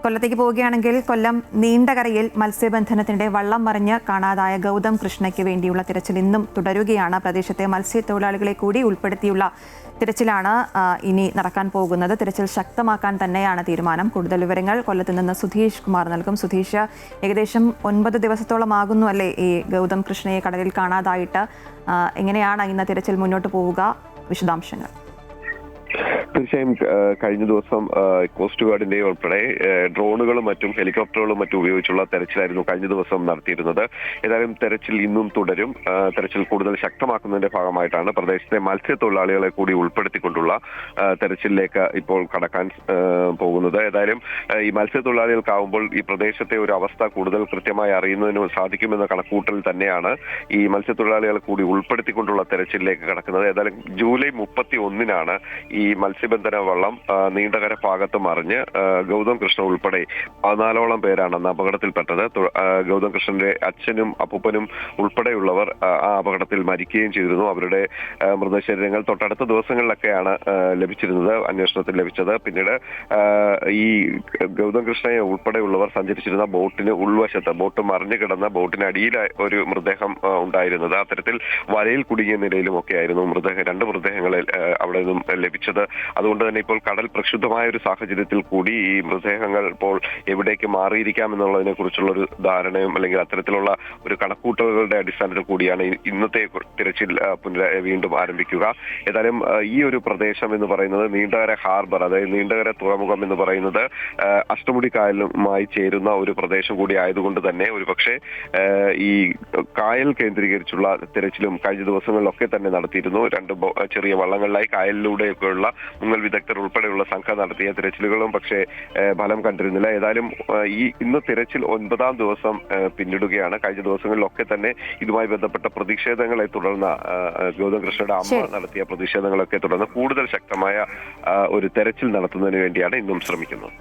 കൊല്ലത്തേക്ക് പോവുകയാണെങ്കിൽ കൊല്ലം നീണ്ടകരയിൽ മത്സ്യബന്ധനത്തിനിടെ വള്ളം മറിഞ്ഞ് കാണാതായ ഗൗതം കൃഷ്ണയ്ക്ക് വേണ്ടിയുള്ള തിരച്ചിൽ ഇന്നും തുടരുകയാണ്. പ്രദേശത്തെ മത്സ്യത്തൊഴിലാളികളെ കൂടി ഉൾപ്പെടുത്തിയുള്ള തിരച്ചിലാണ് ഇനി നടക്കാൻ പോകുന്നത്. തിരച്ചിൽ ശക്തമാക്കാൻ തന്നെയാണ് തീരുമാനം. കൂടുതൽ വിവരങ്ങൾ കൊല്ലത്ത് നിന്ന് സുധീഷ് കുമാർ നൽകും. സുധീഷ്, ഏകദേശം 9 ദിവസത്തോളം ആകുന്നു അല്ലേ ഈ ഗൗതം കൃഷ്ണയെ കടലിൽ കാണാതായിട്ട്? എങ്ങനെയാണ് ഇന്ന് തിരച്ചിൽ മുന്നോട്ട് പോവുക? വിശദാംശങ്ങൾ. തീർച്ചയായും കഴിഞ്ഞ ദിവസം കോസ്റ്റ് ഗാർഡിന്റെയും ഉൾപ്പെടെ ഡ്രോണുകളും മറ്റും ഹെലികോപ്റ്ററുകളും മറ്റും ഉപയോഗിച്ചുള്ള തെരച്ചിലായിരുന്നു കഴിഞ്ഞ ദിവസം നടത്തിയിരുന്നത്. ഏതായാലും തെരച്ചിൽ ഇന്നും തുടരും. തെരച്ചിൽ കൂടുതൽ ശക്തമാക്കുന്നതിന്റെ ഭാഗമായിട്ടാണ് പ്രദേശത്തെ മത്സ്യത്തൊഴിലാളികളെ കൂടി ഉൾപ്പെടുത്തിക്കൊണ്ടുള്ള തെരച്ചിലിലേക്ക് ഇപ്പോൾ കടക്കാൻ പോകുന്നത്. ഏതായാലും ഈ മത്സ്യത്തൊഴിലാളികൾക്കാവുമ്പോൾ ഈ പ്രദേശത്തെ ഒരു അവസ്ഥ കൂടുതൽ കൃത്യമായി അറിയുന്നതിന് സാധിക്കുമെന്ന കണക്കൂട്ടൽ തന്നെയാണ് ഈ മത്സ്യത്തൊഴിലാളികളെ കൂടി ഉൾപ്പെടുത്തിക്കൊണ്ടുള്ള തെരച്ചിലിലേക്ക് കടക്കുന്നത്. ഏതായാലും ജൂലൈ 31-നാണ് ഈ മത്സ്യബന്ധന വള്ളം നീണ്ടകര ഭാഗത്ത് മറിഞ്ഞ് ഗൗതം കൃഷ്ണ ഉൾപ്പെടെ 14ഓളം പേരാണ് അന്ന് അപകടത്തിൽപ്പെട്ടത്. ഗൗതം കൃഷ്ണന്റെ അച്ഛനും അപ്പൂപ്പനും ഉൾപ്പെടെയുള്ളവർ ആ അപകടത്തിൽ മരിക്കുകയും ചെയ്തിരുന്നു. അവരുടെ മൃതശരീരങ്ങൾ തൊട്ടടുത്ത ദിവസങ്ങളിലൊക്കെയാണ് ലഭിച്ചിരുന്നത്, അന്വേഷണത്തിൽ ലഭിച്ചത്. പിന്നീട് ഈ ഗൗതം കൃഷ്ണയെ ഉൾപ്പെടെയുള്ളവർ സഞ്ചരിച്ചിരുന്ന ബോട്ടിന് ഉൾവശത്ത്, ബോട്ട് മറിഞ്ഞു കിടന്ന ബോട്ടിനടിയിൽ ഒരു മൃതദേഹം ഉണ്ടായിരുന്നത്. അത്തരത്തിൽ വലയിൽ കുടുങ്ങിയ നിലയിലും ഒക്കെ ആയിരുന്നു രണ്ട് മൃതദേഹങ്ങളിൽ അവിടെ നിന്നും ലഭിച്ചത്. അതുകൊണ്ട് തന്നെ ഇപ്പോൾ കടൽ പ്രക്ഷുബ്ധമായ ഒരു സാഹചര്യത്തിൽ കൂടി ഈ മൃതദേഹങ്ങൾ ഇപ്പോൾ എവിടേക്ക് മാറിയിരിക്കാം എന്നുള്ളതിനെ കുറിച്ചുള്ള ഒരു ധാരണയും അല്ലെങ്കിൽ അത്തരത്തിലുള്ള ഒരു കണക്കൂട്ടലുകളുടെ അടിസ്ഥാനത്തിൽ കൂടിയാണ് ഇന്നത്തെ തിരച്ചിൽ വീണ്ടും ആരംഭിക്കുക. ഏതായാലും ഈ ഒരു പ്രദേശം എന്ന് പറയുന്നത് നീണ്ടകര ഹാർബർ, അതായത് നീണ്ടകര തുറമുഖം എന്ന് പറയുന്നത് അഷ്ടമുടി കായലുമായി ചേരുന്ന ഒരു പ്രദേശം കൂടി ആയതുകൊണ്ട് തന്നെ ഒരുപക്ഷെ ഈ കായൽ കേന്ദ്രീകരിച്ചുള്ള തിരച്ചിലും കഴിഞ്ഞ ദിവസങ്ങളിലൊക്കെ തന്നെ നടത്തിയിരുന്നു. രണ്ട് ചെറിയ വള്ളങ്ങളിലായി കായലിലൂടെയൊക്കെയുള്ള മുങ്ങൽ വിദഗ്ധർ ഉൾപ്പെടെയുള്ള സംഘം നടത്തിയ തിരച്ചിലുകളും പക്ഷേ ഫലം കണ്ടിരുന്നില്ല. ഏതായാലും ഇന്ന് തിരച്ചിൽ 9ാം ദിവസം പിന്നിടുകയാണ്. കഴിഞ്ഞ ദിവസങ്ങളിലൊക്കെ തന്നെ ഇതുമായി ബന്ധപ്പെട്ട പ്രതിഷേധങ്ങളെ തുടർന്ന് ഗൗതം കൃഷ്ണയുടെ അമ്മ നടത്തിയ പ്രതിഷേധങ്ങളൊക്കെ തുടർന്ന് കൂടുതൽ ശക്തമായ ഒരു തെരച്ചിൽ നടത്തുന്നതിന് വേണ്ടിയാണ് ഇന്നും ശ്രമിക്കുന്നത്.